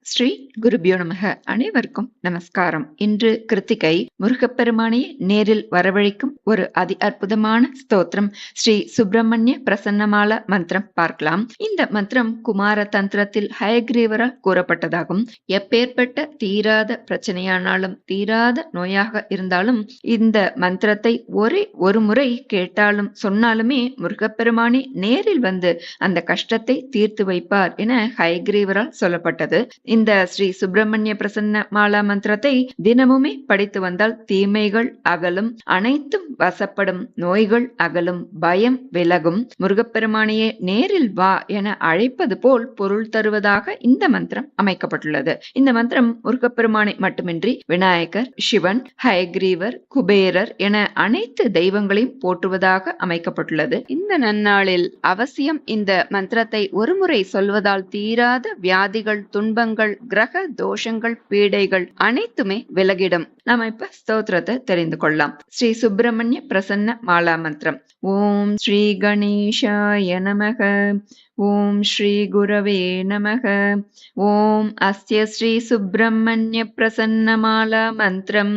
ஸ்ரீ குருபியோ நமக. அனைவருக்கும் நமஸ்காரம். இன்று கிருத்திகை. முருகப்பெருமானை நேரில் வரவழைக்கும் ஒரு அதி அற்புதமான ஸ்தோத்திரம் ஸ்ரீ சுப்பிரமணிய பிரசன்னமால மந்திரம் பார்க்கலாம். இந்த மந்திரம் குமார தந்திரத்தில் ஹயக்ரீவரால் கூறப்பட்டதாகும். எப்பேற்பட்ட தீராத பிரச்சனையானாலும் தீராத நோயாக இருந்தாலும் இந்த மந்திரத்தை ஒரு முறை கேட்டாலும் சொன்னாலுமே முருகப்பெருமானே நேரில் வந்து அந்த கஷ்டத்தை தீர்த்து வைப்பார் என ஹயக்ரீவரால் சொல்லப்பட்டது. இந்த ஸ்ரீ சுப்பிரமணிய பிரசன்ன மாலா மந்திரத்தை தினமுமே படித்து வந்தால் தீமைகள் அகலும், அனைத்தும் வசப்படும், நோய்கள் அகலும், பயம் விலகும். முருகப்பெருமானையே நேரில் வா என அழைப்பது போல் பொருள் தருவதாக இந்த மந்திரம் அமைக்கப்பட்டுள்ளது. இந்த மந்திரம் முருகப்பெருமானை மட்டுமின்றி விநாயகர், சிவன், ஹயக்ரீவர், குபேரர் என அனைத்து தெய்வங்களையும் போற்றுவதாக அமைக்கப்பட்டுள்ளது. இந்த நன்னாளில் அவசியம் இந்த மந்திரத்தை ஒருமுறை சொல்வதால் தீராத வியாதிகள், துன்பங்கள், கிரக தோஷங்கள், பீடைகள் அனைத்துமே விலகிடும். நாம இப்ப ஸ்தோத்திரத்தை தெரிந்து கொள்ளலாம். ஸ்ரீ சுப்பிரமணிய பிரசன்ன மாலா மந்திரம். ஓம் ஸ்ரீ கணேஷாய நமக. ஓம் ஸ்ரீ குரவே நமக. ஓம் அஸ்ய ஸ்ரீ சுப்பிரமணிய பிரசன்ன மாலா மந்திரம்.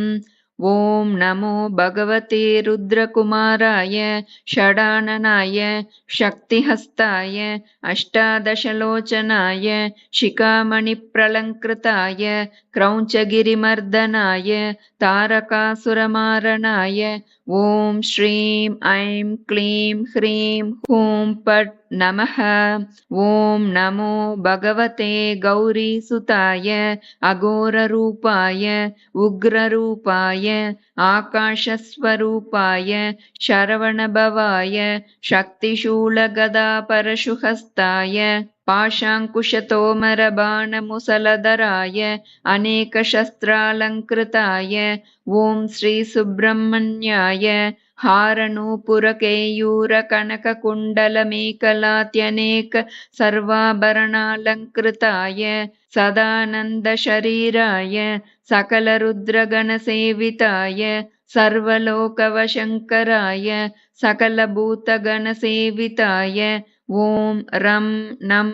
ஓம் நமோ பகவதே ருத்ரகுமாராய ஷடானனாய சக்திஹஸ்தாய அஷ்டாதசலோச்சனாய சிகாமணி பிரலங்கிருதாய கிரௌஞ்சகிரிமர்தனாய தாரகாசுரமாரணாய ஓம் ஸ்ரீம் ஐம் க்ளீம் ஹ்ரீம் ஹூம் பட் நமஹ. ஓம் நமோ பகவதே கௌரி சுதாய அகோரரூபாய உக்ரரூபாய ஆகாஷஸ்வரூபாய சரவணபவாய சக்திசூலகதா பரசுஹஸ்தாய பாஷாங்குஷதோமரபாணமுசலதராய அநேகசஸ்திராலங்கிருதாய ஓம் ஸ்ரீ சுப்பிரமண்யாய हारनूपुरकेयूर कनककुण्डलमेकलात्यनेक सर्वाभरणालङ्कृताय सदानन्दशरीराय सकलरुद्रगणसेविताय सर्वलोकवशङ्कराय सकलभूतगणसेविताय ஓம் ரம் நம்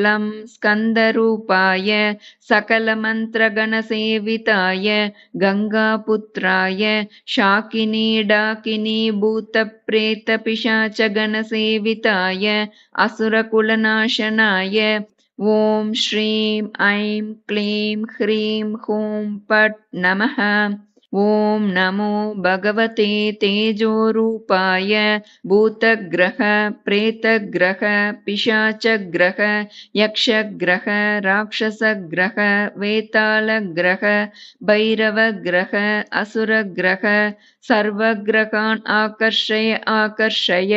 லம் ஸ்கந்தரூபாய சகலமந்திரகணசேவிதாய கங்காபுத்ராய ஷாக்கினி டாக்கினி பூதப்ரேத பிசாச்சகணசேவிதாய அசுரகுலநாசனாய ஓம் ஸ்ரீம் ஐம் க்ளீம் ஹ்ரீம் ஹூம் பட் நமஹ. ஓம் நமோ பகவதே தேஜோரூபாய பூதக்ரஹ பிரேதக்ரஹ பிசாச்சக்ரஹ யக்ஷக்ரஹ ராட்சசக்ரஹ வேதாளக்ரஹ பைரவக்ரஹ அசுரக்ரஹ சர்வக்ரகான் ஆகர்ஷய ஆகர்ஷய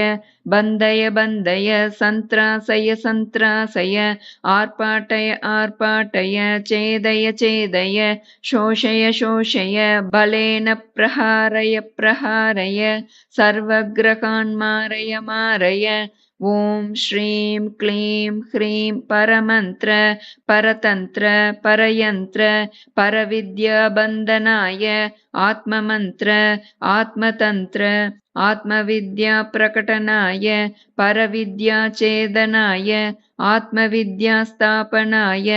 பந்தய பந்தய சந்த்ராசய சந்த்ராசய ஆர்ப்பாட்டய ஆர்ப்பாட்டய சேதய சேதய சோஷய சோஷய பலேன பிரஹாரய பிரஹாரய சர்வக்ரகான் மாரய மாரய. ஓம் ஸ்ரீம் க்ளீம் ஹ்ரீம் பரமந்திர பரதந்திர பரயந்திர பரவித்யாபந்தனாய ஆத்மமந்திர ஆத்மதந்திர ஆத்மவித்யா பிரகடனாய பரவித்யாச்சேதனாய ஆத்மவித்யாஸ்தாபனாய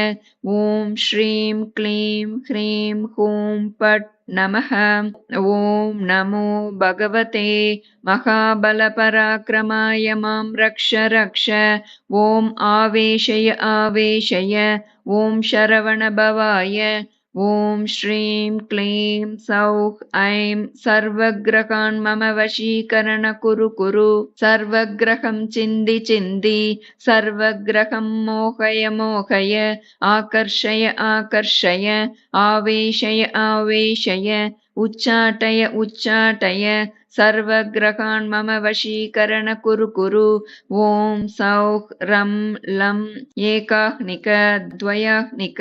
ஓம் ஸ்ரீம் க்ளீம் ஹ்ரீம் ஹூம் பட் நமஹ. ஓம் நமோ பகவதே மகாபலபராக்கிரமாய மாம் ரக்ஷ ரக்ஷ. ஓம் ஆவேஷய ஆவேஷய. ஓம் சரவணபவாய. ஓம் ஸ்ரீம் க்ளீம் சௌஹ் ஐம் சர்வக்ரகான் மம வசீகரண குரு குரு. சர்வக்ரகம் சிந்தி சிந்தி சர்வக்ரகம் மோகய மோகய ஆகர்ஷய ஆகர்ஷய ஆவேஷய ஆவேஷய உச்சாட்டய உச்சாட்டய சர்வக்ரகான் மம வசீகரண குரு குரு. ஓம் சௌஹ் ரம் லம் ஏகாஹ்னிக த்வயாஹ்னிக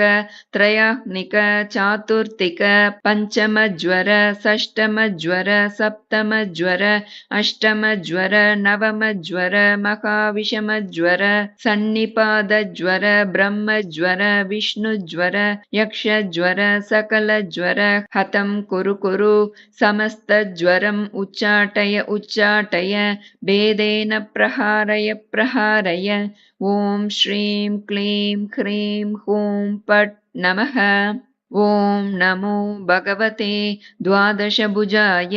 த்ரயாஹ்னிக சாதுர்த்திக பஞ்சமஜ்வர சஷ்டமஜ்வர சப்தமஜ்வர அஷ்டமஜ்வர நவமஜ்வர மகாவிஷமஜ்வர சன்னிபாதஜ்வர பிரம்மஜ்வர விஷ்ணுஜ்வர யக்ஷஜ்வர சகலஜ்வர ஹதம் குரு குரு. சமஸ்தஜ்வரம் உச்ச उच्चाटय उच्चाटय भेदेन प्रहारय प्रहारय। ॐ श्रीं क्लीं ह्रीं हूं पट् नमः। ॐ नमो भगवते द्वादशभुजाय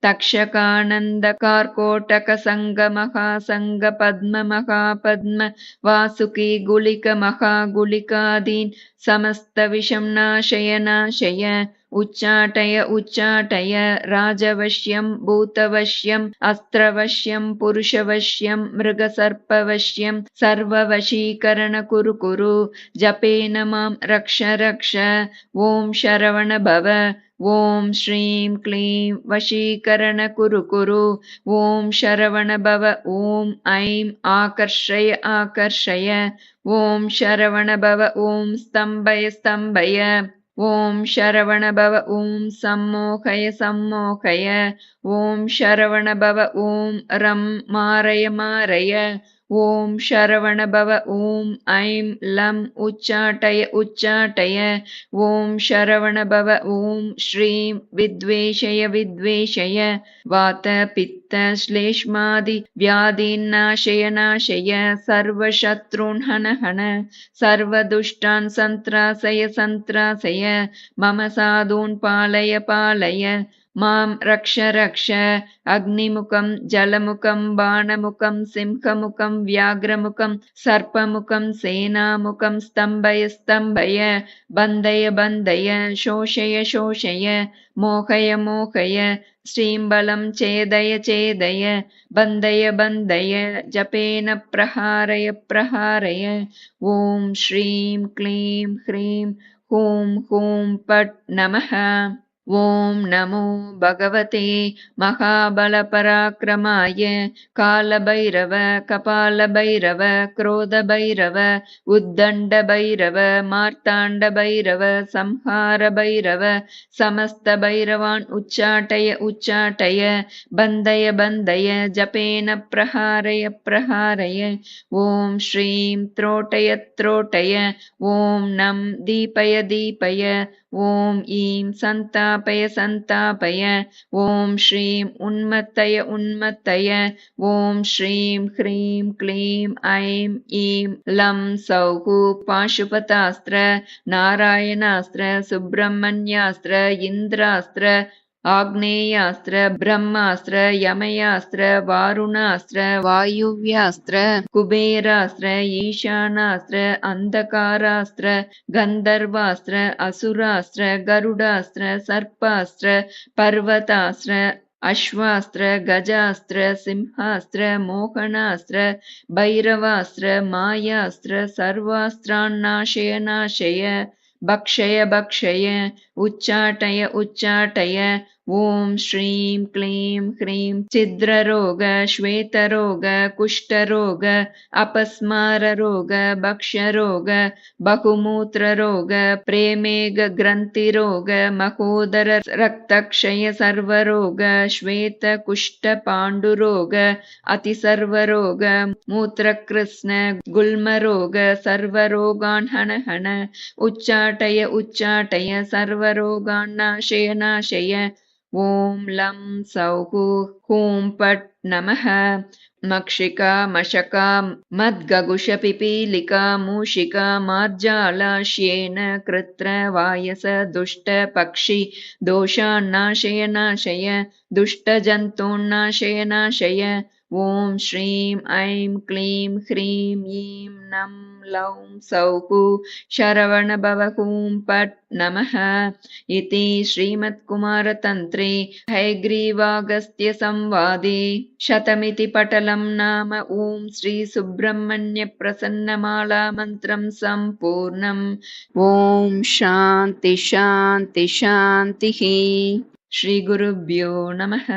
तक्षकानन्दकार्कोटकसङ्गमहासङ्गपद्ममहापद्म वासुकी गुलिकमहागुलिकादीन् समस्तविषं नाशय नाशय। उच्चाटय उच्चाटय राजवश्यं भूतवश्यम् अस्त्रवश्यं पुरुषवश्यं मृगसर्पवश्यं सर्ववशीकरण कुरु कुरु। जपेन मां रक्ष रक्ष। ॐ शरवण भव। ॐ श्रीं क्लीं वशीकरण कुरु कुरु। ॐ शरवण भव। ॐ ऐं आकर्षय आकर्षय। ॐ शरवण भव। ॐ स्तम्भय स्तम्भय। ॐ शरवण भव। ॐ सम्मोहय सम्मोहय। ॐ शरवण भव। ॐ रं मारय मारय। ॐ शरवण भव। ॐ ऐं लं उच्चाटय उच्चाटय। ॐ शरवण भव। ॐ श्रीं विद्वेषय विद्वेषय। वात पित्त श्लेष्मादि व्याधीन्नाशय नाशय। सर्वशत्रून् हन हन। सर्वदुष्टान् सन्त्रासय सन्त्रासय। मम साधून् पालय पालय। मां रक्ष रक्ष। अग्निमुखं जलमुखं बाणमुखं सिंहमुखं व्याघ्रमुखं सर्पमुखं सेनामुखं स्तम्भय स्तम्भय। बन्धय बन्धय शोषय शोषय। मोहय मोहय। श्रीम्बलं छेदय छेदय। बन्धय बन्धय। जपेन प्रहारय प्रहारय। ॐ श्रीं क्लीं ह्रीं हूं हूं पट् नमः। ॐ नमो भगवते महाबलपराक्रमाय कालभैरव कपालभैरव क्रोधभैरव उद्दण्डभैरव मार्ताण्डभैरव संहारभैरव समस्तभैरवान् उच्चाटय उच्चाटय। बन्धय बन्धय। जपेन प्रहारय प्रहारय। ॐ श्रीं त्रोटय त्रोटय। ॐ नं दीपय दीपय। ॐ ईं सन्तापय सन्तापय। ॐ श्रीं उन्मत्तय उन्मत्तय। ॐ श्रीं ह्रीं क्लीं ऐं ईं लं सौः पाशुपतास्त्र नारायणास्त्र सुब्रह्मण्यास्त्र इन्द्रास्त्र आग्नेयास्त्र ब्रह्मास्त्र यमयास्त्र वारुणास्त्र वायुव्यास्त्र कुबेरास्त्र ईशानास्त्र अन्धकारास्त्र गन्धर्वास्त्र असुरास्त्र गरुडास्त्र सर्पास्त्र पर्वतास्त्र अश्वास्त्र गजास्त्र सिंहास्त्र मोहनास्त्र भैरवास्त्र मायास्त्र सर्वास्त्रान्नाशय नाशय। भक्षय भक्षय। उच्चाटय उच्चाटय। ॐ श्रीं क्लीं ह्रीं छिद्ररोग श्वेतरोग कुष्ठरोग अपस्माररोग भक्ष्यरोग बहुमूत्ररोग प्रेमेग ग्रन्थिरोग महोदर रक्तक्षय सर्वरोग श्वेत कुष्ठ पाण्डुरोग अतिसर्वरोग मूत्रकृष्ण गुल्मरोग सर्वरोगान् हन हन। उच्चाटय उच्चाटय सर्वरोगान् नाशय नाशय। ॐ लं सौः हूं पट् नमः। मक्षिका मशका मद्गगुषपिपीलिका मूषिका मार्जाला श्येन कृत्र वायस दुष्ट पक्षि दोषान्नाशय नाशय। दुष्टजन्तून्नाशय नाशय। ॐ श्रीं ऐं क्लीं ह्रीं ईं नं लौं सौः शरवणभव हूं पट् नमः। इति श्रीमत्कुमारतन्त्रे हयग्रीवागस्त्यसंवादे शतमिति पटलं नाम ॐ श्रीसुब्रह्मण्यप्रसन्नमालामन्त्रं सम्पूर्णम्। ॐ शान्ति शान्ति शान्तिः। श्रीगुरुभ्यो नमः।